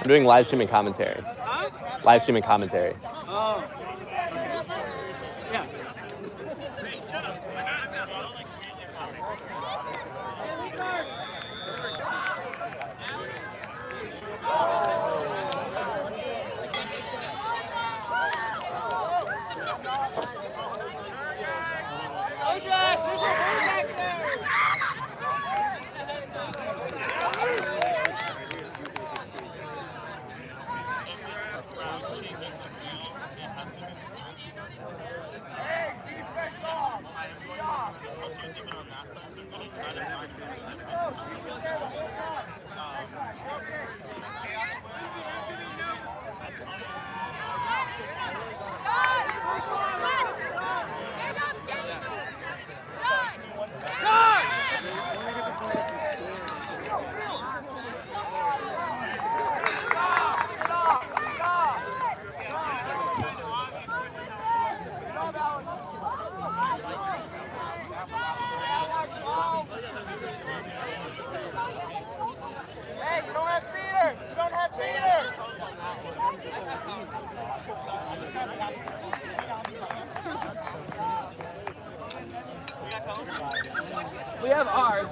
I'm doing live streaming commentary. Live streaming commentary. Oh. Yeah. We have ours.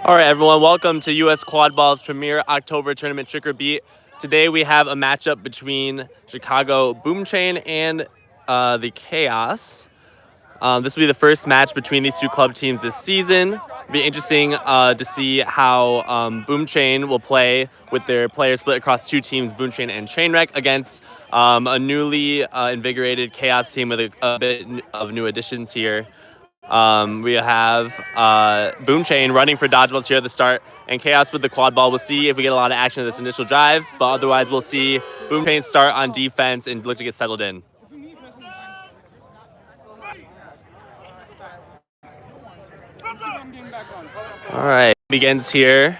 All right, everyone, welcome to U.S. Quad Ball's premier October tournament Trick or Beat. Today we have a matchup between Chicago Boom Chain and the Chaos. This will be the first match between these two club teams this season. It'll be interesting to see how Boom Chain will play with their players split across two teams, Boom Chain and Trainwreck, against a newly invigorated Chaos team with a bit of new additions here. We have Boom Chain running for dodgeballs here at the start, and Chaos with the quad ball. We'll see if we get a lot of action in this initial drive, but otherwise we'll see Boom Chain start on defense and look to get settled in. All right, begins here.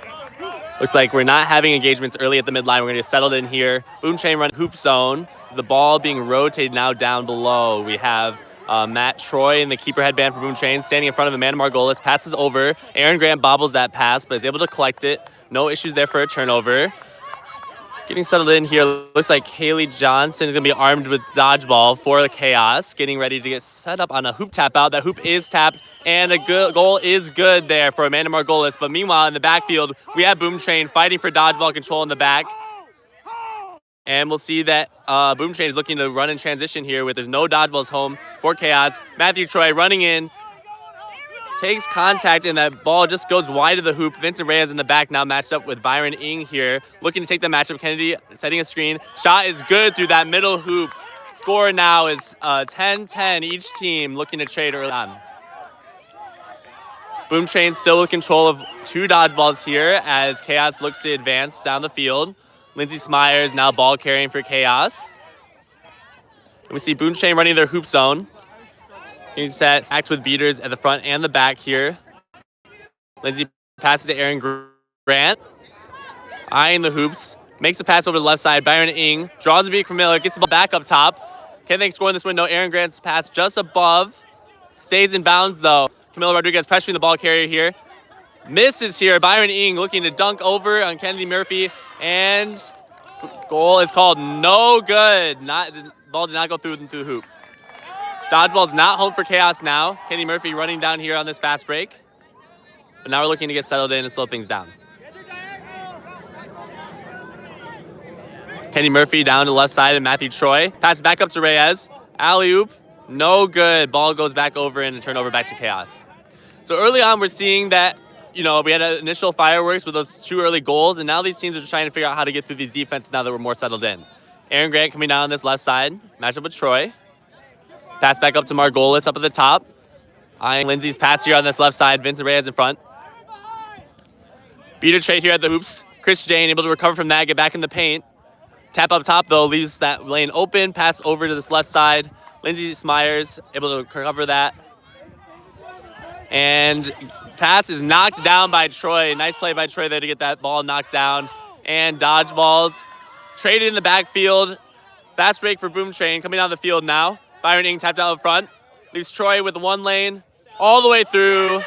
Looks like we're not having engagements early at the midline. We're going to get settled in here. Boom Chain run hoop zone. The ball being rotated now down below. We have Matt Troy in the keeper headband for Boom Chain standing in front of Amanda Margolis. Passes over. Aaron Grant bobbles that pass, but is able to collect it. No issues there for a turnover. Getting settled in here, looks like Kaylee Johnson is going to be armed with dodgeball for the Chaos. Getting ready to get set up on a hoop tap out. That hoop is tapped, and a good goal is good there for Amanda Margolis. But meanwhile, in the backfield, we have Boom Chain fighting for dodgeball control in the back. And we'll see that Boom Chain is looking to run in transition here with there's no dodgeballs home for Chaos. Matthew Troy running in. Takes contact, and that ball just goes wide of the hoop. Vincent Reyes in the back now matched up with Byron Ng here. Looking to take the matchup. Kennedy setting a screen. Shot is good through that middle hoop. Score now is 10-10 each team looking to trade early on. Boom Chain still with control of two dodgeballs here as Chaos looks to advance down the field. Lindsey Smyers now ball carrying for Chaos. And we see Boom Chain running their hoop zone. He's stacked with beaters at the front and the back here. Lindsey passes to Aaron Grant. Eyeing the hoops. Makes a pass over to the left side. Byron Ng draws a beat from Miller, gets the ball back up top. Can they score in this window? Aaron Grant's pass just above. Stays in bounds though. Camilo Rodriguez pressuring the ball carrier here. Misses here. Byron Ng looking to dunk over on Kennedy Murphy. And goal is called no good. The ball did not go through hoop. Dodgeball's not home for Chaos now. Kennedy Murphy running down here on this fast break. But now we're looking to get settled in and slow things down. Kenny Murphy down to the left side and Matthew Troy. Pass back up to Reyes. Alley-oop. No good. Ball goes back over and a turnover back to Chaos. So early on, we're seeing that, we had initial fireworks with those 2 early goals, and now these teams are trying to figure out how to get through these defenses now that we're more settled in. Aaron Grant coming down on this left side. Match up with Troy. Pass back up to Margolis up at the top. Eyeing Lindsay's pass here on this left side. Vincent Reyes in front. Beater trade here at the hoops. Chris Jane able to recover from that, get back in the paint. Tap up top, though, leaves that lane open. Pass over to this left side. Lindsay Smyers able to recover that. And pass is knocked down by Troy. Nice play by Troy there to get that ball knocked down. And dodgeballs traded in the backfield. Fast break for Boom Train coming down the field now. Byron Ng tapped out in front. Leaves Troy with 1 lane all the way through.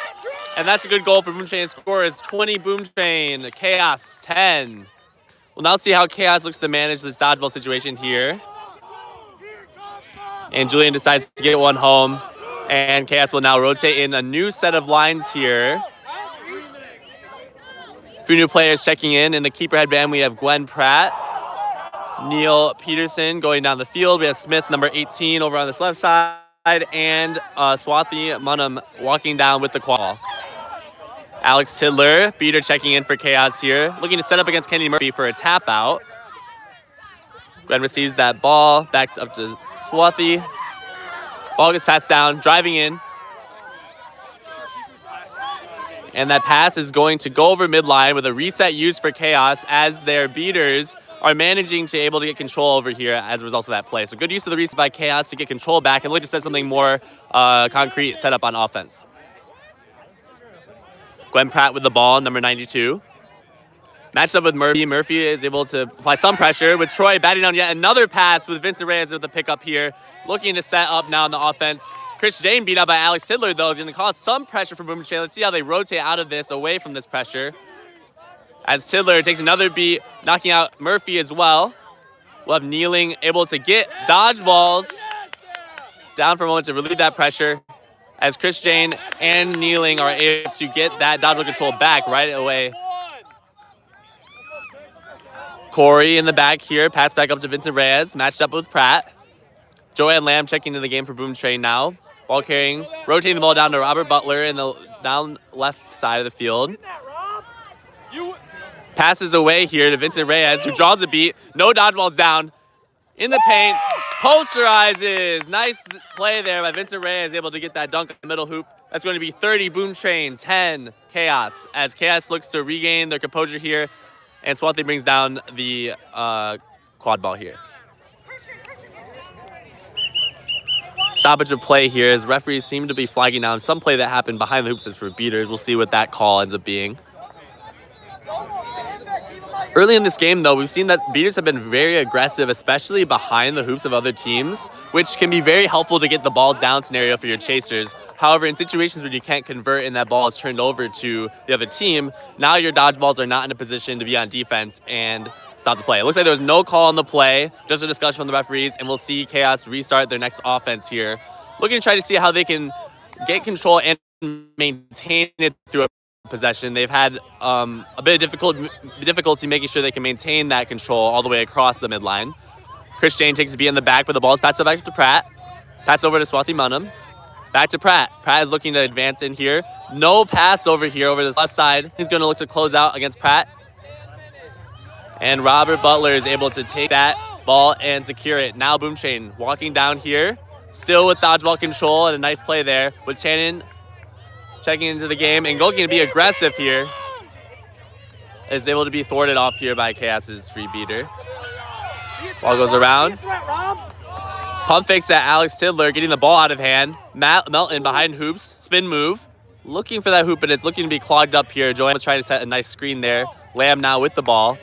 And that's a good goal for Boom Train. Score is 20 Boom Train. Chaos 10. We'll now see how Chaos looks to manage this dodgeball situation here. And Julian decides to get one home. And Chaos will now rotate in a new set of lines here. A few new players checking in. In the keeper headband, we have Gwen Pratt. Neil Peterson going down the field. We have Smith, number 18, over on this left side. And Swathi Munham walking down with the qual. Alex Tidler, beater checking in for Chaos here. Looking to set up against Kennedy Murphy for a tap out. Glenn receives that ball, back up to Swathi. Ball gets passed down, driving in. And that pass is going to go over midline with a reset used for Chaos as their beaters are managing to able to get control over here as a result of that play. So good use of the reset by Chaos to get control back and look to set something more concrete set up on offense. Gwen Pratt with the ball, number 92. Matched up with Murphy. Murphy is able to apply some pressure with Troy batting down yet another pass with Vincent Reyes with the pickup here. Looking to set up now on the offense. Chris Jane beat up by Alex Tidler, though, is going to cause some pressure for Boom Train. Let's see how they rotate out of this, away from this pressure. As Tidler takes another beat, knocking out Murphy as well. We'll have Kneeling able to get dodgeballs down for a moment to relieve that pressure. As Chris Jane and Kneeling are able to get that dodgeball control back right away. Corey in the back here, pass back up to Vincent Reyes, matched up with Pratt. Joanne Lamb checking into the game for Boom Train now. Ball carrying, rotating the ball down to Robert Butler in the down left side of the field. Passes away here to Vincent Reyes, who draws a beat. No dodgeballs down. In the paint, posterizes. Nice play there by Vincent Reyes, able to get that dunk in the middle hoop. That's going to be 30 Boom Train, 10 Chaos. As Chaos looks to regain their composure here, and Swathi brings down the quad ball here. Stoppage of play here as referees seem to be flagging down some play that happened behind the hoops as for beaters. We'll see what that call ends up being. Early in this game, though, we've seen that beaters have been very aggressive, especially behind the hoops of other teams, which can be very helpful to get the balls down scenario for your chasers. However, in situations where you can't convert and that ball is turned over to the other team, now your dodgeballs are not in a position to be on defense and stop the play. It looks like there was no call on the play, just a discussion from the referees, and we'll see Chaos restart their next offense here. Looking to try to see how they can get control and maintain it through a possession. They've had a bit of difficulty making sure they can maintain that control all the way across the midline. Chris Jane takes a beat in the back, but the ball is passed back to Pratt. Pass over to Swathi Munham. Back to Pratt. Pratt is looking to advance in here. No pass over here over this left side. He's going to look to close out against Pratt. And Robert Butler is able to take that ball and secure it. Now Boom Train walking down here. Still with dodgeball control and a nice play there with Shannon checking into the game and looking to be aggressive here. Is able to be thwarted off here by Chaos's free beater. Ball goes around. Pump fakes at Alex Tidler, getting the ball out of hand. Matt Melton behind hoops. Spin move. Looking for that hoop, but it's looking to be clogged up here. Joanne was trying to set a nice screen there. Lamb now with the ball.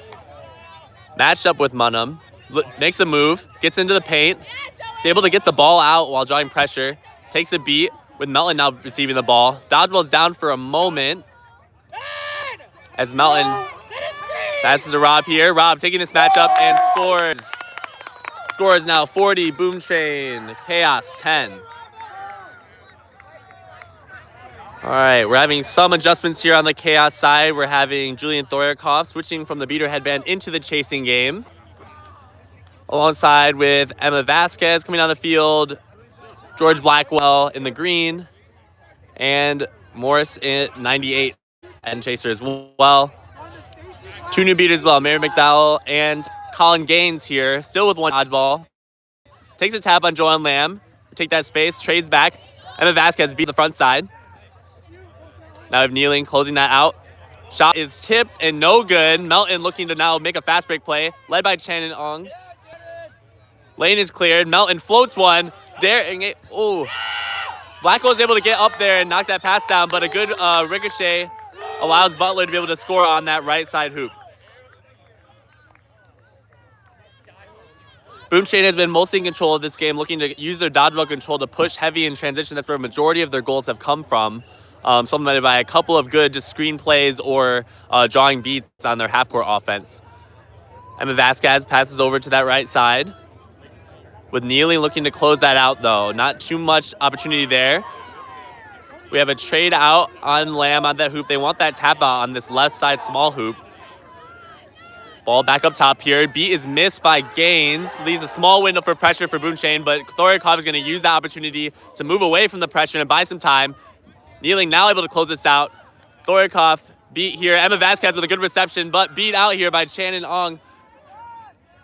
Matched up with Munham. Makes a move. Gets into the paint. Is able to get the ball out while drawing pressure. Takes a beat with Melton now receiving the ball. Dodgeball's down for a moment. As Melton passes to Rob here. Rob taking this matchup and scores. Score is now 40. Boom Chain. Chaos 10. All right, we're having some adjustments here on the Chaos side. We're having Julian Thorikov switching from the beater headband into the chasing game. Alongside with Emma Vasquez coming on the field. George Blackwell in the green. And Morris in 98 and chaser as well. Two new beaters as well, Mary McDowell and Colin Gaines here, still with one dodgeball. Takes a tap on Joanne Lamb. Take that space, trades back. Emma Vasquez beat the front side. Now we have Kneeling closing that out. Shot is tipped and no good. Melton looking to now make a fast break play, led by Shannon Ong. Lane is cleared. Melton floats one. Daring it. Oh. Blackwell is able to get up there and knock that pass down, but a good ricochet allows Butler to be able to score on that right side hoop. Boom Chain has been mostly in control of this game, looking to use their dodgeball control to push heavy in transition. That's where a majority of their goals have come from. Supplemented by a couple of good just screen plays or drawing beats on their half-court offense. Emma Vasquez passes over to that right side. With Kneeling looking to close that out, though. Not too much opportunity there. We have a trade out on Lamb on that hoop. They want that tap out on this left side small hoop. Ball back up top here. Beat is missed by Gaines. Leaves a small window for pressure for Boom Chain, but Thorikov is going to use that opportunity to move away from the pressure and buy some time. Kneeling now able to close this out. Thorikov beat here. Emma Vasquez with a good reception, but beat out here by Shannon Ong.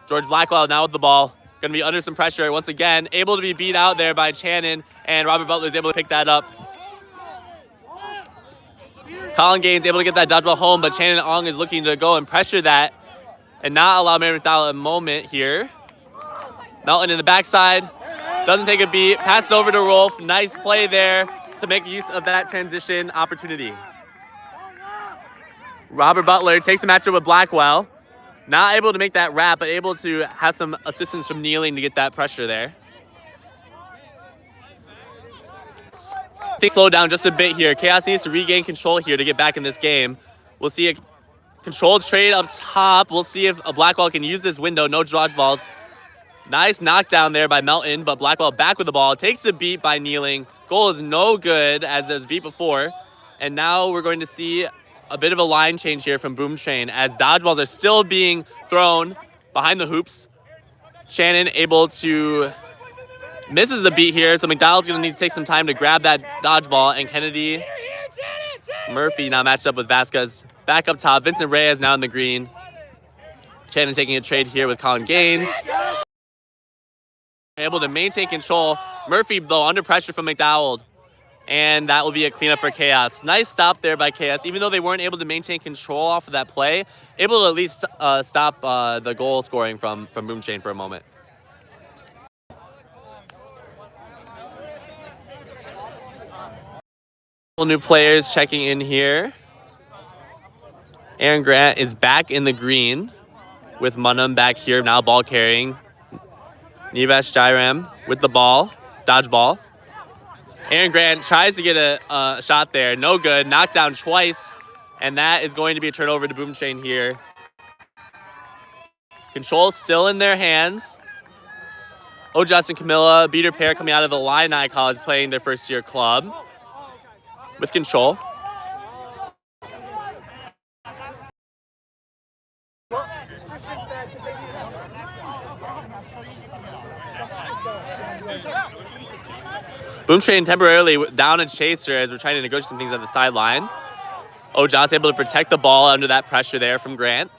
George Blackwell now with the ball. Going to be under some pressure once again. Able to be beat out there by Shannon, and Robert Butler is able to pick that up. Colin Gaines able to get that dodgeball home, but Shannon Ong is looking to go and pressure that and not allow Mary McDowell a moment here. Melton in the backside. Doesn't take a beat. Passes over to Rolf. Nice play there to make use of that transition opportunity. Robert Butler takes the matchup with Blackwell. Not able to make that wrap, but able to have some assistance from Kneeling to get that pressure there. Things slow down just a bit here. Chaos needs to regain control here to get back in this game. We'll see a controlled trade up top. We'll see if Blackwell can use this window. No dodgeballs. Nice knockdown there by Melton, but Blackwell back with the ball. Takes a beat by Kneeling. Goal is no good, as it was beat before. And now we're going to see a bit of a line change here from Boom Chain as dodgeballs are still being thrown behind the hoops. Shannon able to misses the beat here, so McDowell's going to need to take some time to grab that dodgeball, and Kennedy Murphy now matched up with Vasquez. Back up top, Vincent Reyes now in the green. Shannon taking a trade here with Colin Gaines. Able to maintain control. Murphy, though, under pressure from McDowell. And that will be a cleanup for Chaos. Nice stop there by Chaos. Even though they weren't able to maintain control off of that play, able to at least stop the goal scoring from Boom Chain for a moment. New players checking in here. Aaron Grant is back in the green with Munham back here, now ball carrying. Nivesh Jairam with the ball, dodgeball. Aaron Grant tries to get a shot there, no good, knocked down twice, and that is going to be a turnover to Boom Chain here. Control still in their hands. Ojas and Camilla, beater pair coming out of the Illini College, playing their first year club with control. Boom Chain temporarily down a chaser as we're trying to negotiate some things at the sideline. Ojas able to protect the ball under that pressure there from Grant.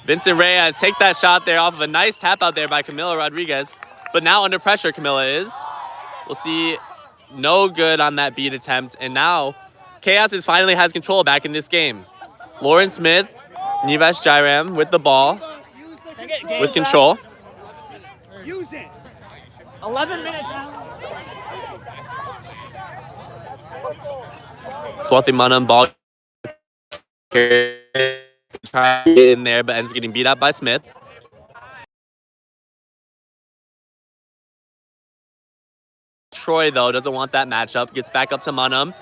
Vincent Reyes take that shot there off of a nice tap out there by Camila Rodriguez. But now under pressure, Camila is. We'll see, no good on that beat attempt. And now Chaos finally has control back in this game. Lauren Smith, Nivesh Jairam with the ball, with control. Use it. 11 minutes. Swathi Munham ball Try to get in there, but ends up getting beat up by Smith. Troy, though, doesn't want that matchup. Gets back up to Munham.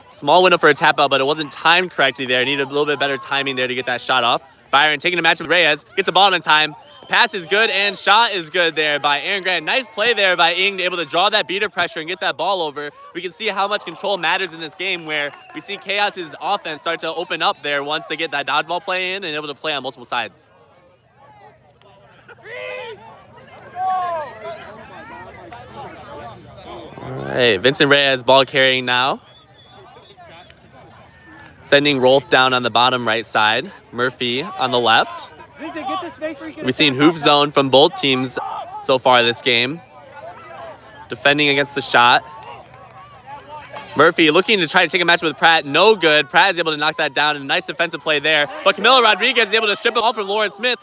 Small window for a tap out, but it wasn't timed correctly there. Needed a little bit better timing there to get that shot off. Byron taking a match with Reyes. Gets the ball in time. Pass is good and shot is good there by Aaron Grant. Nice play there by Ing, able to draw that beater pressure and get that ball over. We can see how much control matters in this game, where we see Chaos's offense start to open up there once they get that dodgeball play in and able to play on multiple sides. All right, Vincent Reyes ball carrying now. Sending Rolf down on the bottom right side. Murphy on the left. We've seen hoop zone from both teams so far this game. Defending against the shot. Murphy looking to try to take a match with Pratt. No good. Pratt is able to knock that down. A nice defensive play there. But Camilo Rodriguez is able to strip it all from Lawrence Smith.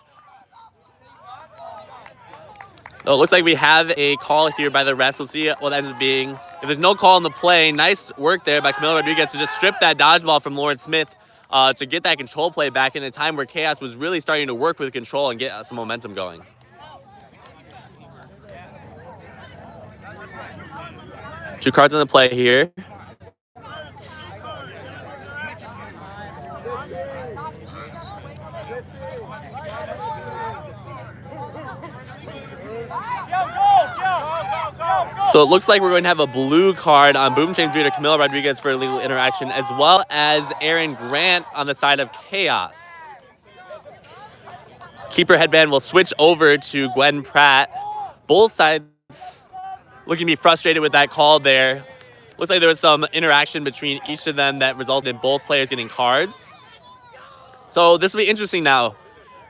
Oh, it looks like we have a call here by the refs. We'll see what ends up being. If there's no call on the play, nice work there by Camilo Rodriguez to just strip that dodgeball from Lawrence Smith to get that control play back in a time where Chaos was really starting to work with control and get some momentum going. Two cards on the play here. So it looks like we're going to have a blue card on Boom Chain's beater, Camilo Rodriguez, for illegal interaction, as well as Aaron Grant on the side of Chaos. Keeper headband will switch over to Gwen Pratt. Both sides looking to be frustrated with that call there. Looks like there was some interaction between each of them that resulted in both players getting cards. So this will be interesting now.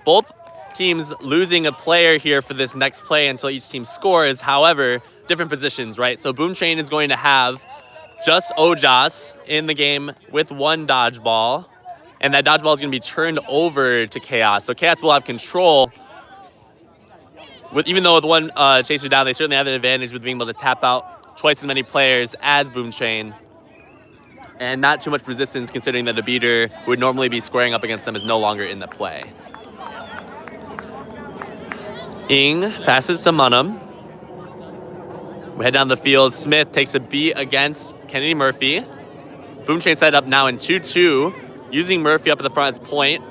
Both teams losing a player here for this next play until each team scores. However, different positions, right? So Boom Chain is going to have just Ojas in the game with one dodgeball, and that dodgeball is going to be turned over to Chaos. So Chaos will have control. Even though with one chaser down, they certainly have an advantage with being able to tap out twice as many players as Boom Chain. And not too much resistance, considering that a beater who would normally be squaring up against them is no longer in the play. Ing passes to Munham. We head down the field. Smith takes a beat against Kennedy Murphy. Boom Chain set up now in 2-2, using Murphy up at the front as point.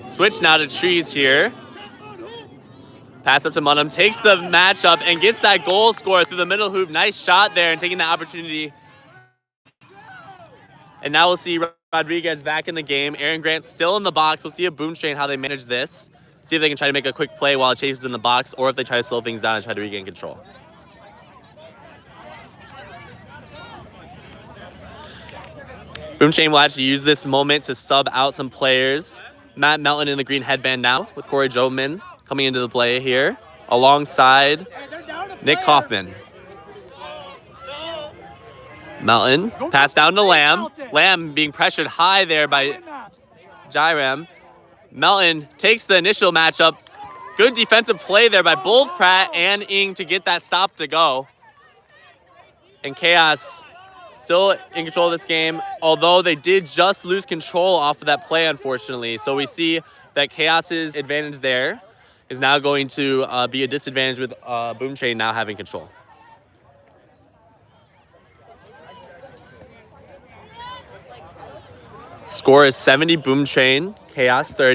Switch now to Trees here. Pass up to Munham, takes the matchup and gets that goal score through the middle hoop. Nice shot there and taking that opportunity. And now we'll see Rodriguez back in the game. Aaron Grant still in the box. We'll see if Boom Chain how they manage this. See if they can try to make a quick play while Chase is in the box, or if they try to slow things down and try to regain control. Boom Chain will actually use this moment to sub out some players. Matt Melton in the green headband now, with Corey Joman coming into the play here, alongside Nick Kaufman. Melton, pass down to Lamb. Lamb being pressured high there by Jairam. Melton takes the initial matchup. Good defensive play there by both Pratt and Ing to get that stop to go. And Chaos still in control of this game, although they did just lose control off of that play, unfortunately. So we see that Chaos's advantage there is now going to be a disadvantage with Boom Chain now having control. Score is 70 Boom Chain, Chaos 30.